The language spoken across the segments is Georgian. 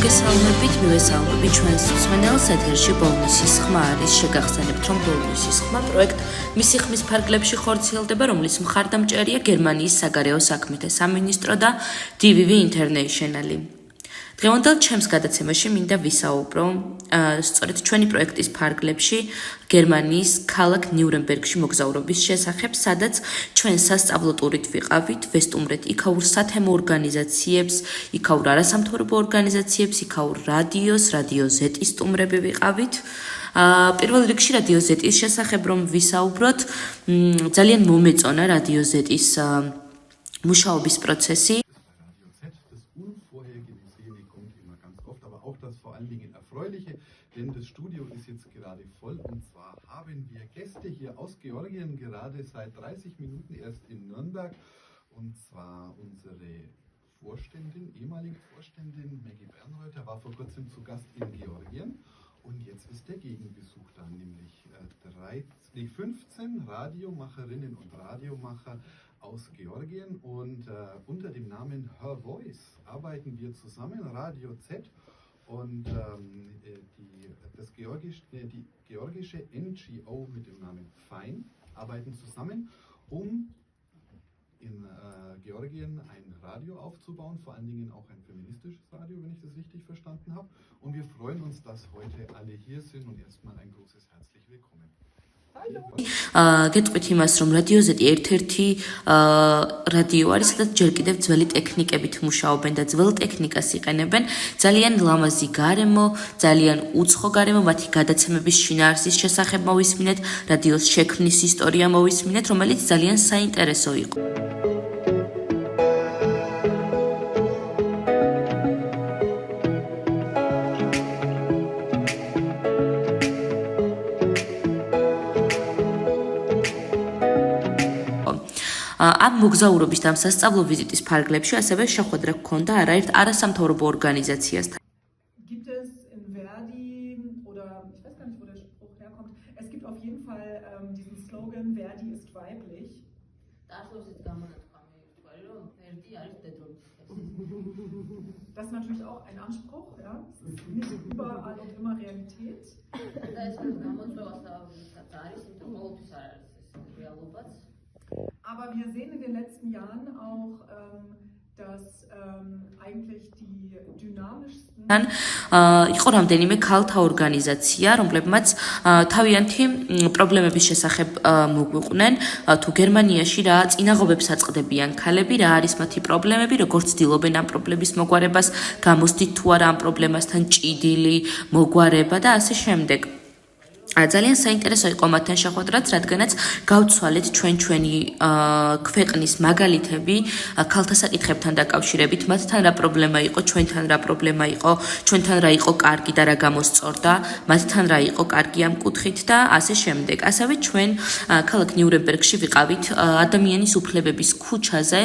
მოგესალმებით, მივესალმებით ჩვენს მსმენელს ეთერში ბოლნისის ხმა არის. შეგახსენებთ, რომ ბოლნისის ხმა პროექტ მისი ხმის ფარგლებში ხორციელდება, რომლის მხარდამჭერია გერმანიის საგარეო საქმეთა სამინისტრო და DVV International-ი. დღევანდელ ჩემს გადაცემაში მინდა ვისაუბრო სწორედ ჩვენი პროექტის ფარგლებში გერმანიის ქალაქ ნიურნბერგში მოგზაურობის შესახებ, სადაც ჩვენ სასწავლო ტურით ვიყავით, ვესტუმრეთ იქაურ სათემო ორგანიზაციებს, იქაურ არასამთავრობო ორგანიზაციებს, იქაურ რადიოს, რადიო Z-ის სტუმრები ვიყავით. პირველ რიგში რადიო Z-ის შესახებ რომ ვისაუბროთ, ძალიან მომეწონა რადიო Z-ის მუშაობის პროცესი. Denn das Studio ist jetzt gerade voll und zwar haben wir Gäste hier aus Georgien, gerade seit 30 Minuten erst in Nürnberg und zwar unsere Vorständin, ehemalige Vorständin Maggie Bernreuther war vor kurzem zu Gast in Georgien und jetzt ist der Gegenbesuch da, nämlich 15 Radiomacherinnen und Radiomacher aus Georgien und unter dem Namen Her Voice arbeiten wir zusammen, Radio Z. Und die georgische NGO mit dem Namen FEIN arbeiten zusammen, um in Georgien ein Radio aufzubauen, vor allen Dingen auch ein feministisches Radio, wenn ich das richtig verstanden habe. Und wir freuen uns, dass heute alle hier sind und erstmal ein großes herzlich willkommen. გეტყვით იმას, რომ რადიო Z ერთ-ერთი რადიო არის, სადაც ჯერ კიდევ ძველი ტექნიკებით მუშაობენ და ძველ ტექნიკას იყენებენ. ძალიან ლამაზი გარემო, ძალიან უცხო გარემო, მათი გადაცემების შინაარსის შესახებ მოვისმინეთ, რადიოს შექმნის ისტორია მოვისმინეთ, რომელიც ძალიან საინტერესო იყო. ამ მოგზაურობის და სასწავლო ვიზიტის ფარგლებში ასევე შეხვედრა გქონდა არაერთ არასამთავრობო ორგანიზაციასთან. Gibt es in Verdi oder ich weiß gar nicht, wo der Spruch herkommt. Es gibt auf jeden Fall diesen Slogan Verdi ist weiblich. Das ist natürlich auch ein Anspruch, ja. Es ist nicht überall und immer Realität. Aber wir sehen in den letzten Jahren auch, dass eigentlich die dynamischsten იყო რამდენიმე ქალთა ორგანიზაცია, რომლებმაც თავიანთი პრობლემების შესახებ მოგვიყვნენ, თუ გერმანიაში რა წინაღობებს აწყდებიან ქალები, რა არის მათი პრობლემები, როგორც ცდილობენ ამ პრობლემის მოგვარებას, გამოსდით თუ არა ამ პრობლემასთან ჭიდილი მოგვარება და ასე შემდეგ. ძალიან საინტერესო იყო მათთან შეხვედრაც, რადგანაც გავცვალეთ ჩვენი ქვეყნის მაგალითები ქალთა საკითხებთან დაკავშირებით, მათთან რა პრობლემა იყო, ჩვენთან რა პრობლემა იყო, ჩვენთან რა იყო კარგი და რა გამოსწორდა, მათთან რა იყო კარგი ამ კუთხით და ასე შემდეგ. ასევე ჩვენ ქალაქ ნიურნბერგში ვიყავით ადამიანის უფლებების ქუჩაზე.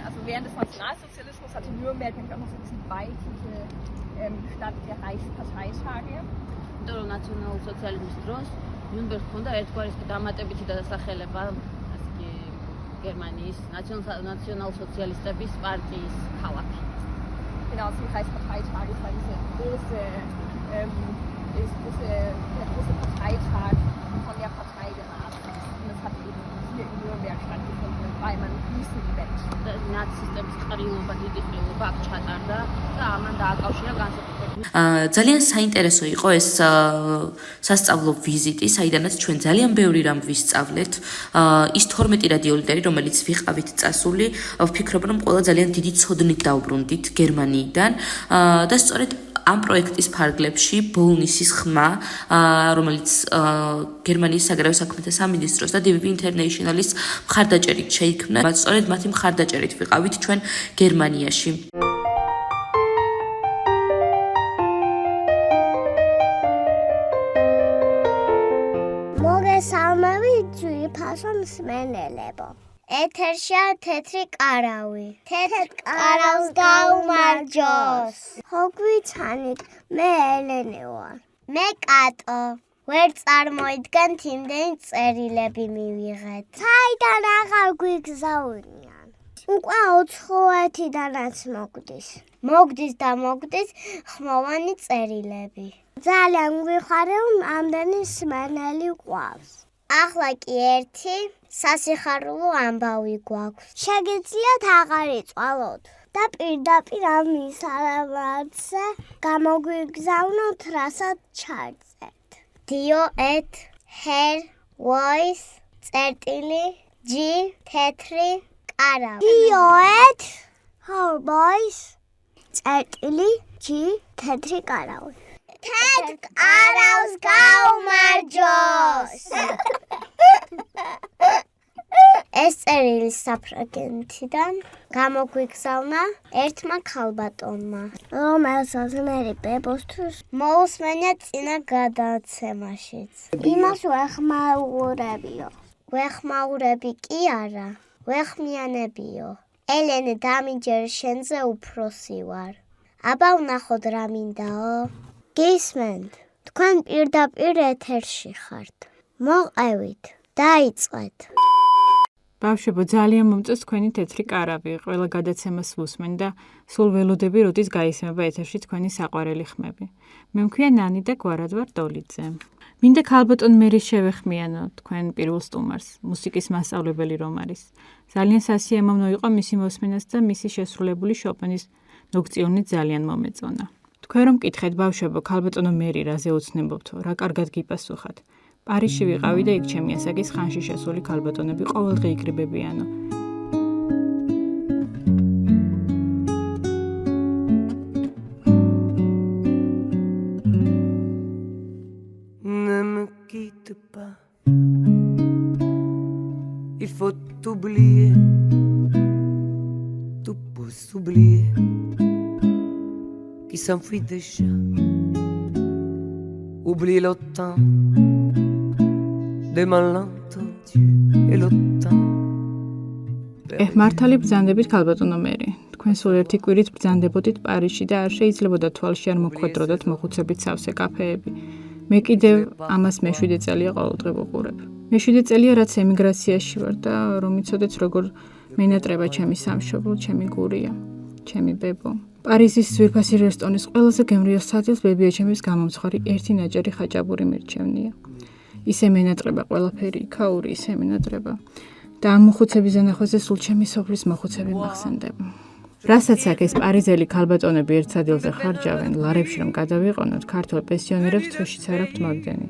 Also während des Nationalsozialismus hatte Nürnberg nämlich auch noch so ein bisschen beitliche Stadt der Reichsparteitage. До национალ-სოციალიზმის დროს ნიურნბერგში ჰქონდა ერთგვარი დამატებითი დასახელება, ასე კი გერმანიის ნაციონალ-სოციალისტების პარტიის ქალაქი. Genau, also die Reichsparteitage war diese der große Parteitag von der Partei der Nazis. Und das hat eben hier in Nürnberg stattgefunden, bei einem Riesenevent. ნაცისტების ყრილობა, დიდი ყრილობა აქ ჩატარდა და ამან დააკავშირა განსაკუთრებით. ძალიან საინტერესო იყო ეს სასწავლო ვიზიტი, საიდანაც ჩვენ ძალიან ბევრი რამ ვისწავლეთ. ის 12 რადიო ლიდერი, რომელიც ვიყავით წასული, ვფიქრობ, რომ ყველა ძალიან დიდი ცოდნით დაუბრუნდით გერმანიიდან და სწორედ ამ პროექტის ფარგლებში ბოლნისის ხმა, რომელიც გერმანიის საგარეო საქმეთა სამინისტროს და DVV International-ის მხარდაჭერით შეიქმნა, სწორედ მათი მხარდაჭერით ვიყავით ჩვენ გერმანიაში. მოგესალმებით ძვირფასო მსმენელებო. ეთერშია თეთრი კარავი. თეთრ კარავს გაუმარჯოს. ხო გვიცანით, მე ელენე ვარ. მე კატო. ვერ წარმოიდგენთ იმდენი წერილები მივიღეთ. საიდან აღარ გვიგზავნიან. უკვე 90-დანაც მოგდის. მოგდის და მოგდის ხმოვანი წერილები. ძალიან გვიხარე, რომ ამდენი სმენელი გვყავს. ახლა კი ერთი სასიხარულო ამბავი გვაქვს. შეგიძლიათ აღარ იწვალოთ და პირდაპირ ამ მისალამარცე გამოგვიგზავნოთ, რასაც ჩარწერთ. dio@her_voice_g თეთრი კარავი. dio@her_voice_g თეთრი კარავი. თეთრ კარავს გაუმარჯოს. ეს წერილი საფრანგეთიდან გამოგვიგზავნა ერთმა ქალბატონმა, რომელსაც მერი ბებოსთვის მოусმენია წინა გადაცემაშიც. იმას ვეხმაურებიო. ვეხმაურები კი არა, ვეხმიანებიო. ელენე დამიჯერ შენზე უფროსი ვარ. აბა ვნახოთ რა მინდაო? გისმენთ, თქვენ პირდაპირ ეთერში ხართ. მოყევით, დაიწყეთ. ბავშვებო, ძალიან მომწონს თქვენი თეთრი კარავი. ყველა გადაცემას ვუსმენ და სულ ველოდები, როდის გაისმება ეთერში თქვენი საყვარელი ხმები. მე მქვია ნანი და გვარად ვარ დოლიძე. მინდა ქალბატონ მერის შევეხმიანო თქვენ პირველ სტუმარს, მუსიკის მასწავლებელი რომ არის. ძალიან სასიამოვნო იყო მისი მოსმენაც და მისი შესრულებული შოპენის ნოქციონი ძალიან მომეწონა. თქვენ რომ მკითხეთ ბავშვებო, ქალბატონო მერი რაზე ოცნებობთო, რა კარგად გიპასუხათ. პარიზში ვიყავი და იქ ჩემი ასაკის ხანში შესული ქალბატონები ყოველდღე იკრიბებიანო. Ne me quitte pas. Il faut oublier. Tout pour s'oublier. Qui s'enfuit déjà. Oublie le temps. Des malentendus et le temps. მართალი ბრძანდებით ქალბატონო მერი. თქვენ სულ ერთი კვირით ბრძანდებოდით პარიზში და არ შეიძლებოდა თვალში არ მოხვედროდათ მოხუცებით სავსე კაფეები. მე კიდევ ამას მე-7 წელია ყოველდღე ვუყურებ. მე-7 წელია რაც ემიგრაციაში ვარ და რომ იცოდეთ როგორ მენატრება ჩემი სამშობლო, ჩემი გურია, ჩემი ბებო. პარიზის ძვირფასი რესტორნის ყველაზე გემრიელ სადილს ბებიაჩემის გამომცხარი ერთი ნაჯარი ხაჭაპური მირჩევნია. ისე მენატრება ყველაფერი იქაური, ისე მენატრება. და ამ მოხუცების ნახვაზე სულ ჩემი სოფლის მოხუცები მახსენდება. რასაც აქ ეს პარიზელი ქალბატონები ერთ სადილზე ხარჯავენ, ლარებში რომ გადავიყონოთ, ქართულ პენსიონერებს თვეშიც არ აქვთ მაგდენი.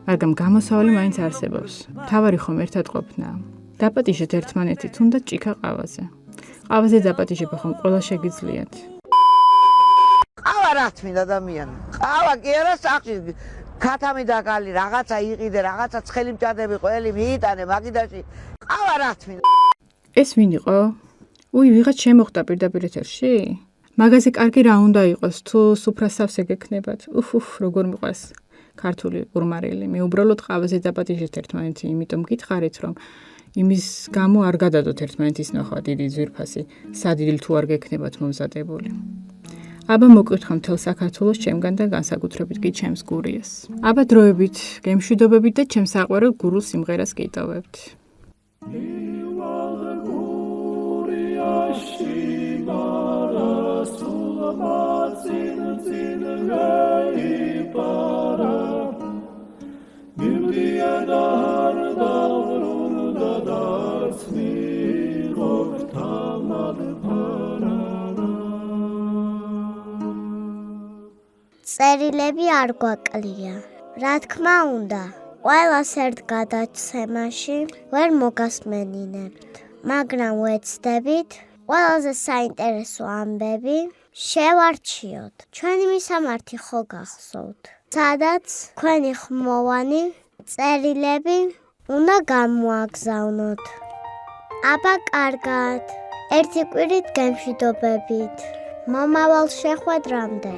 მაგრამ გამოსავალი მაინც არსებობს. მთავარი ხომ ერთად ყოფნა. დაპატიჟეთ ერთმანეთი, თუნდაც ჭიქა ყავაზე. ყავაზე დაპატიჟება ხომ ყველა შეგიძლიათ. ყავა რა თქმა ადამიანი. ყავა კი არა სახში ქათამი და გალი რაღაცა იყიდე, რაღაცა ცხელი მჭადები ყველი მიიტანე მაგიდაში. ყავა რა თქმა. ეს ვინ იყო? უი, ვიღაც შემოხდა პირდაპირ ეთერში? მაგაზე კარგი რა უნდა იყოს, თუ სუფრასავსე გექნებათ. როგორ მიყვარს ქართული ურმარილი. მე უბრალოდ ყავაზე დაპატიჟეთ ერთმანეთი, იმიტომ გითხარით, რომ იმის გამო არ გადადოთ ერთმანეთის ნახვა დიდი ძვირფასი, სადილ თუ არ გექნებათ მომზადებული. აბა მოკითხა მთელ საქართველოს ჩემგან და განსაკუთრებით კი ჩემს გურიას. აბა დროებით, გემშვიდობებით და ჩემს საყვარელ გურულ სიმღერას გიტოვებთ. წერილები არ გვაკლია. რა თქმა უნდა, ყველას ერთ გადაცემაში ვერ მოგასმენინებთ, მაგრამ ვეცდებით ყველაზე საინტერესო ამბები შევარჩიოთ. ჩვენი მისამართი ხო გახსოვთ, სადაც თქვენი ხმოვანი წერილები უნდა გამოაგზავნოთ. აბა კარგად, ერთი კვირით გემშვიდობებით. მომავალ შეხვედრამდე.